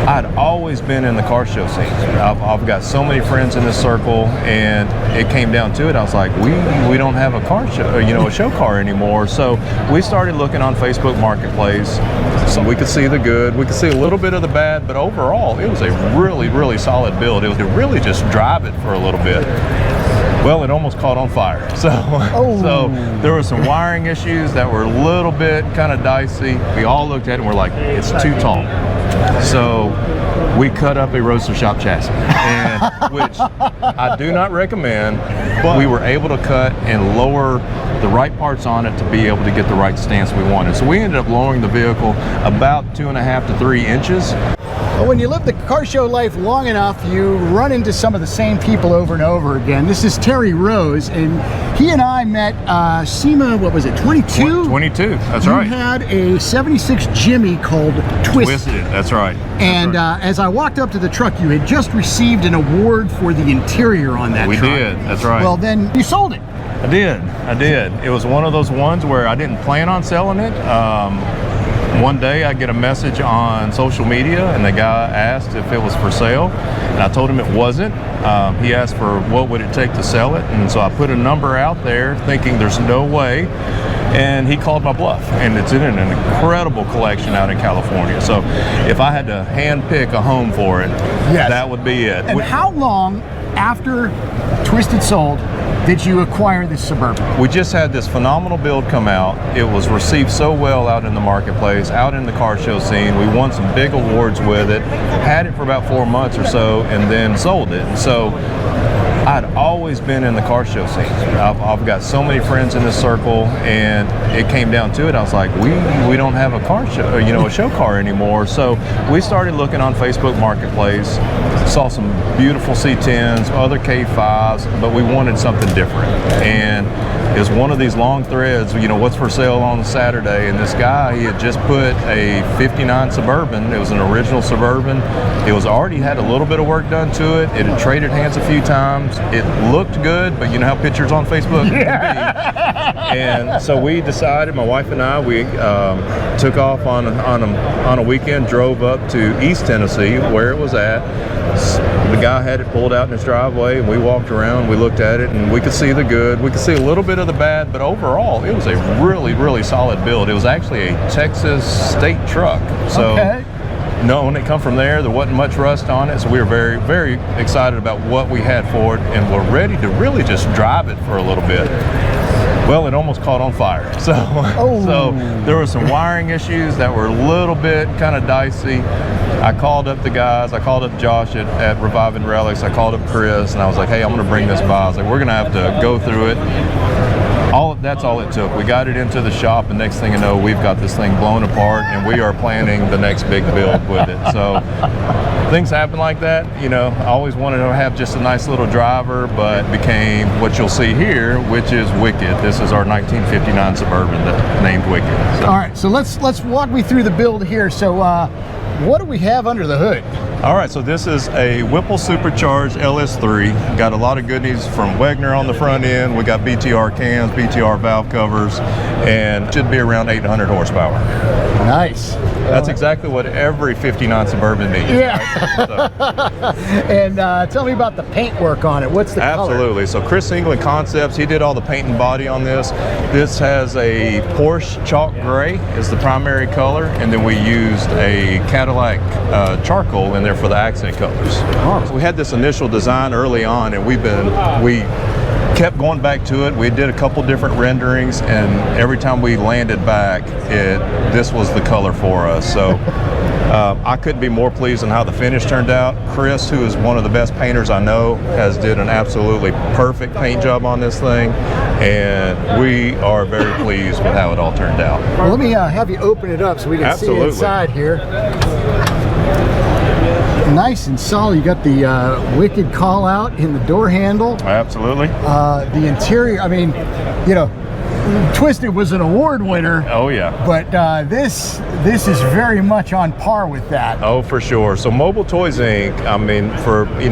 I'd always been in the car show scene. I've got so many friends in this circle, and it came down to it. I was like, we don't have a car show, a show car anymore. So we started looking on Facebook Marketplace. So we could see the good, we could see a little bit of the bad, but overall, it was a really, really solid build. It was to really just drive it for a little bit. Well, it almost caught on fire. So there were some wiring issues that were a little bit kind of dicey. We all looked at it and we're like, it's too tall. So we cut up a Roadster Shop chassis, which I do not recommend, but we were able to cut and lower the right parts on it to be able to get the right stance we wanted. So we ended up lowering the vehicle about 2.5 to 3 inches. Well, when you live the car show life long enough, you run into some of the same people over and over again. This is Terry Rose, and he and I met SEMA, what was it, 22? 22, that's right. You had a 76 Jimmy called Twisted. That's right. And as I walked up to the truck, you had just received an award for the interior on that truck. We did, that's right. Well, then you sold it. I did. It was one of those ones where I didn't plan on selling it. One day I get a message on social media and the guy asked if it was for sale, and I told him it wasn't. He asked for what would it take to sell it, and so I put a number out there thinking there's no way, and he called my bluff, and it's in an incredible collection out in California. So if I had to hand pick a home for it, yes, that would be it. And how long after Twisted sold did you acquire this Suburban? We just had this phenomenal build come out. It was received so well out in the marketplace, out in the car show scene. We won some big awards with it, had it for about 4 months or so, and then sold it. And so I'd always been in the car show scene. I've got so many friends in this circle, and it came down to it. I was like, we don't have a car show, a show car anymore. So we started looking on Facebook Marketplace, saw some beautiful C10s, other K5s, but we wanted something different. And it was one of these long threads, what's for sale on Saturday, and this guy, he had just put a 59 Suburban. It was an original Suburban. It was already had a little bit of work done to it. It had traded hands a few times. It looked good, but you know how pictures on Facebook can be. And so we decided, my wife and I, we took off on a weekend, drove up to East Tennessee where it was at. The guy had it pulled out in his driveway, and we walked around, we looked at it, and we could see the good, we could see a little bit of the bad, but overall it was a really, really solid build. It was actually a Texas state truck. So no, when it come from there wasn't much rust on it, so we were very, very excited about what we had for it, and we're ready to really just drive it for a little bit. Well, it almost caught on fire. So there were some wiring issues that were a little bit kind of dicey. I called up the guys, I called up Josh at Reviving Relics, I called up Chris, and I was like, hey, I'm gonna bring this by. I was like, we're gonna have to go through it. That's all it took. We got it into the shop, and next thing you know, we've got this thing blown apart, and we are planning the next big build with it. So things happen like that. I always wanted to have just a nice little driver, but became what you'll see here, which is Wicked. This is our 1959 Suburban named Wicked. So. All right, so let's walk me through the build here. So what do we have under the hood? All right, so this is a Whipple supercharged LS3. Got a lot of goodies from Wegner on the front end. We got BTR cams, BTR valve covers, and should be around 800 horsepower. Nice. That's exactly what every 59 Suburban needs. Yeah. Right? And tell me about the paint work on it. What's the color? Absolutely. So Chris England Concepts, he did all the paint and body on this. This has a Porsche chalk gray is the primary color, and then we used a Cadillac charcoal in there for the accent colors. Oh. So we had this initial design early on, and we kept going back to it. We did a couple different renderings, and every time we landed back, this was the color for us. So I couldn't be more pleased on how the finish turned out. Chris, who is one of the best painters I know, has did an absolutely perfect paint job on this thing, and we are very pleased with how it all turned out. Well, let me have you open it up so we can see inside here. Nice and solid. You got the Wicked call out in the door handle. Absolutely. The interior, I mean, Twisted was an award winner. Oh yeah. But this is very much on par with that. Oh, for sure. So Mobile Toys Inc., I mean,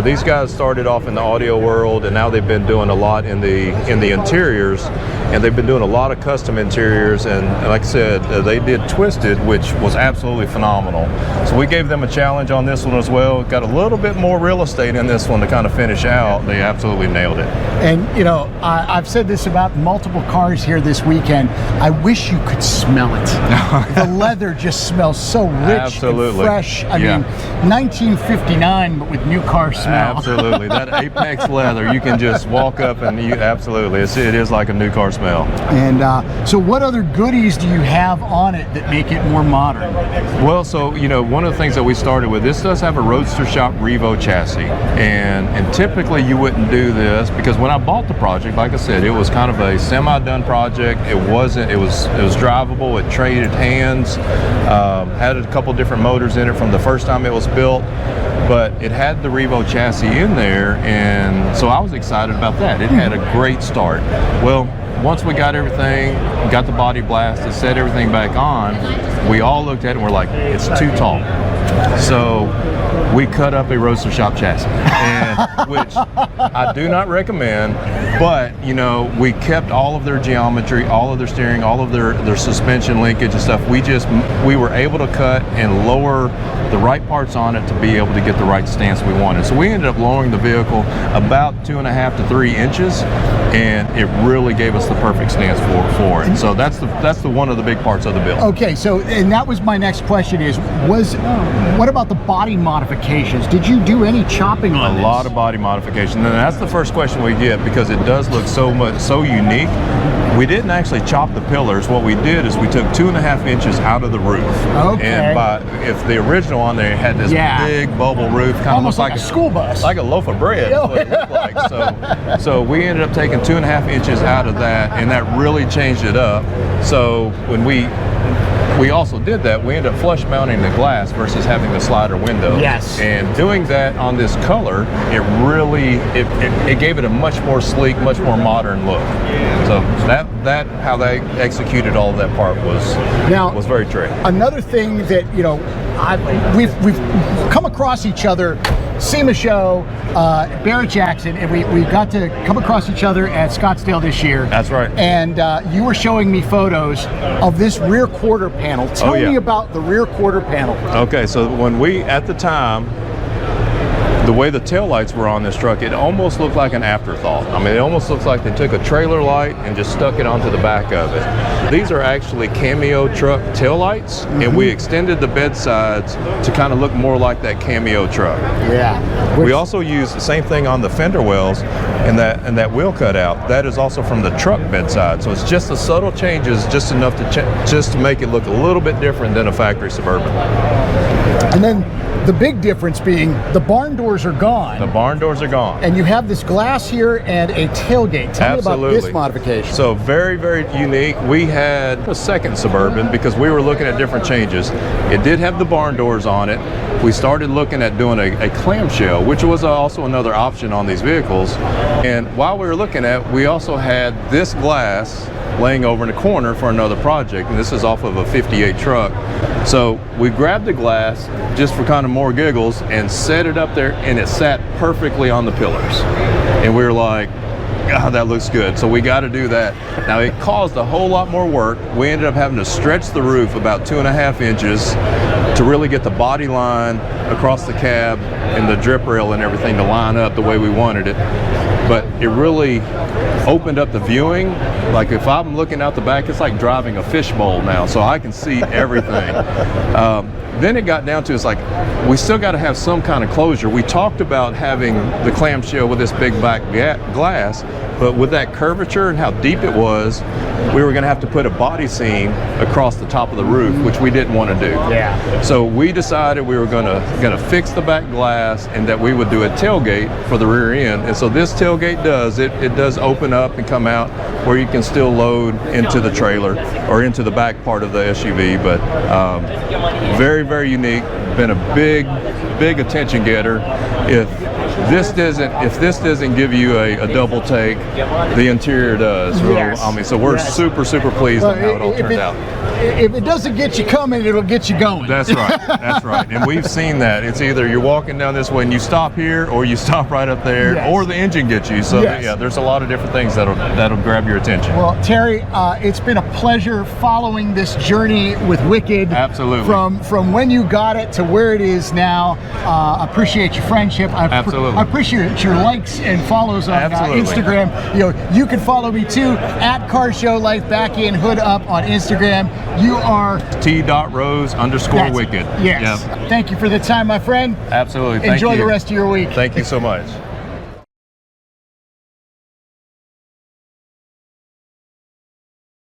these guys started off in the audio world, and now they've been doing a lot in the interiors, and they've been doing a lot of custom interiors. And like I said, they did Twisted, which was absolutely phenomenal. So we gave them a challenge on this one as well. Got a little bit more real estate in this one to kind of finish out. They absolutely nailed it. And I've said this about multiple cars here this weekend. I wish you could smell it. The leather just smells so rich Absolutely. and fresh. I mean, 1959, but with new car smell. Absolutely. That Apex leather, you can just walk up and absolutely, it is like a new car smell. And so what other goodies do you have on it that make it more modern? Well, so, one of the things that we started with, this does have a Roadster Shop REVO chassis. And typically you wouldn't do this because when I bought the project, like I said, it was kind of a semi-done project. It was drivable. It traded hands, had a couple different motors in it from the first time it was built, but it had the REVO chassis in there, and so I was excited about that. It had a great start. Well, once we got everything, got the body blasted, set everything back on, we all looked at it and we're like, it's too tall. So we cut up a Roadster Shop chassis, and which I do not recommend, but we kept all of their geometry, all of their steering, all of their suspension linkage and stuff. We were able to cut and lower the right parts on it to be able to get the right stance we wanted. So we ended up lowering the vehicle about 2.5 to 3 inches, and it really gave us the perfect stance for it. And so that's the one of the big parts of the build. Okay, so and that was my next question what about the body modifications? Did you do any chopping on this? A lot of body modification, and that's the first question we get because it does look so unique. We didn't actually chop the pillars. What we did is we took 2.5 inches out of the roof. Okay. And if the original on there had this big bubble roof, kind of almost like a school bus, like a loaf of bread. Is what it looked like. So we ended up taking 2.5 inches out of that, and that really changed it up. So when we also did that, we ended up flush mounting the glass versus having the slider window. Yes. And doing that on this color, it really it gave it a much more sleek, much more modern look. So that how they executed all of that part was very true. Another thing that we've come across each other, SEMA show, Barrett Jackson, and we got to come across each other at Scottsdale this year. That's right. And you were showing me photos of this rear quarter panel. Tell me about the rear quarter panel. Okay, so at the time, the way the taillights were on this truck, it almost looked like an afterthought. I mean, it almost looks like they took a trailer light and just stuck it onto the back of it. These are actually Cameo truck taillights, and we extended the bed sides to kind of look more like that Cameo truck. Yeah. We also used the same thing on the fender wells and that wheel cutout. That is also from the truck bedside. So it's just the subtle changes, just enough to make it look a little bit different than a factory Suburban. And then the big difference being the barn doors are gone. The barn doors are gone. And you have this glass here and a tailgate. Tell me about this modification. So very, very unique. We had a second Suburban because we were looking at different changes. It did have the barn doors on it. We started looking at doing a clamshell, which was also another option on these vehicles. And while we were looking at, we also had this glass laying over in the corner for another project, and this is off of a 58 truck. So we grabbed the glass just for kind of more giggles and set it up there, and it sat perfectly on the pillars. And we were like, God, that looks good. So we got to do that. Now it caused a whole lot more work. We ended up having to stretch the roof about 2.5 inches to really get the body line across the cab and the drip rail and everything to line up the way we wanted it. But it really opened up the viewing. Like if I'm looking out the back, it's like driving a fishbowl now, so I can see everything. Then it got down to, it's like, we still got to have some kind of closure. We talked about having the clamshell with this big back glass, but with that curvature and how deep it was, we were going to have to put a body seam across the top of the roof, which we didn't want to do. Yeah. So we decided we were going to fix the back glass and that we would do a tailgate for the rear end. And so this tailgate does open up and come out where you can still load into the trailer or into the back part of the SUV. But very, very unique. Been a big attention getter. this doesn't, if this doesn't give you a double take, the interior does. Yes. I mean, so we're super pleased on how it all turns out. If it doesn't get you coming, it'll get you going. That's right. That's right. And we've seen that. It's either you're walking down this way and you stop here, or you stop right up there, Yes. or the engine gets you. So Yes. yeah, there's a lot of different things that'll grab your attention. Well, Terry, it's been a pleasure following this journey with Wicked. Absolutely. From when you got it to where it is now. Appreciate your friendship. Absolutely. I appreciate your likes and follows on Absolutely. Instagram. You know, you can follow me too at Car Show Life Back in Hood Up on Instagram. You are T.Rose_wicked. Yes. Yep. Thank you for the time, my friend. Absolutely. Thank Enjoy you. the rest of your week. Thank you so much.